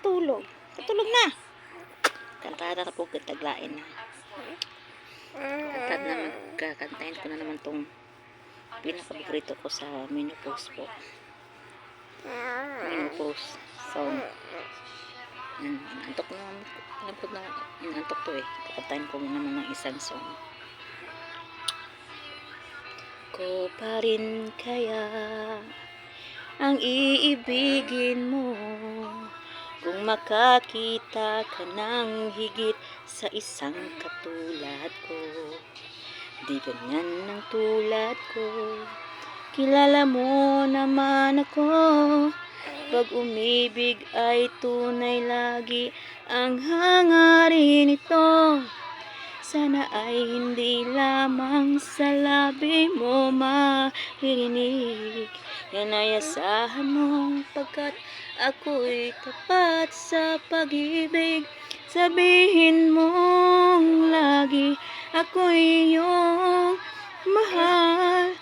katulog. Katulog na. Kantada na po kataglain na. Kantad na magkakantayin ko na naman tong pinakapaborito ko sa menopause po. Menopause song. Antok na. Antok na. Inantok to eh. Kakantayin ko naman ng isang song. Ko pa rin kaya ang iibigin mo kung makakita ka ng higit sa isang katulad ko. Di ganyan ng tulad ko, kilala mo naman ako. Pag umibig ay tunay lagi ang hangarin ito. Sana ay hindi lamang sa labi mo maririnig. Yan ay asahan mo pagkat ako'y tapat sa pag-ibig. Sabihin mong lagi ako'y iyong mahal.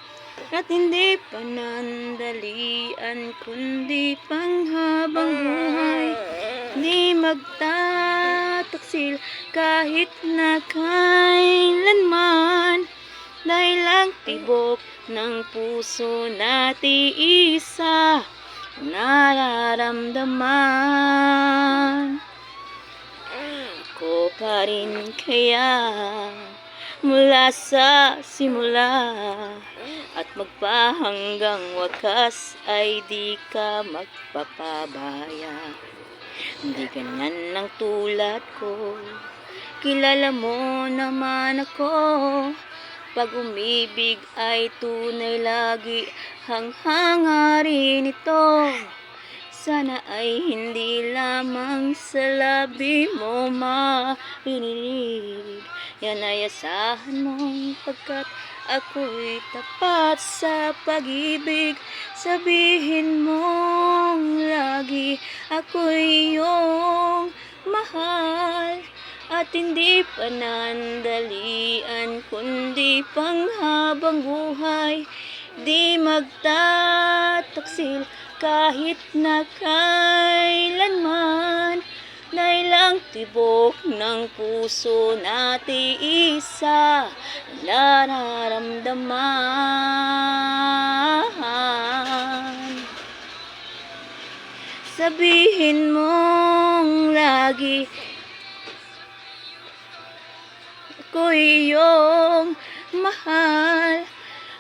At hindi panandalian kundi panghabang buhay. Di magtataksil kahit na kailanman. Dahil ang tibok ng puso natin isa nararamdaman. Ko pa rin kaya mula sa simula at magpahanggang wakas ay di ka magpapabaya. Hindi ganyan ng tulad ko, kilala mo naman ako. Pag umibig ay tunay lagi ang hangarin ito. Sana ay hindi lamang sa labi mo maririnig. Yan ay asahan mo pagkat ako'y tapat sa pag-ibig. Sabihin mong lagi ako'y iyong mahal. At hindi panandalian kundi panghabang buhay. Di magtataksil kahit na kailanman. Dahil ang tibok ng puso natin isa nararamdaman. Sabihin mong lagi ako'y iyong mahal.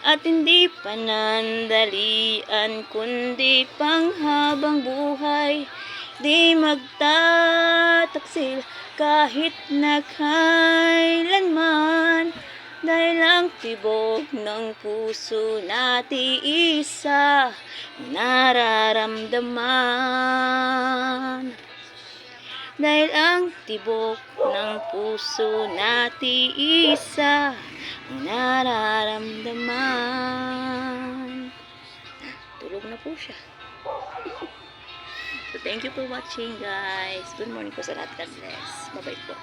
At hindi panandalian kundi panghabang buhay. Di magtataksil kahit na kailanman. Dahil ang tibok ng puso natin isa nararamdaman. Dahil ang tibok ng puso natin isa nararamdaman. Tulog na po siya. So thank you for watching guys. Good morning po sa lahat. God bless. Bye bye po.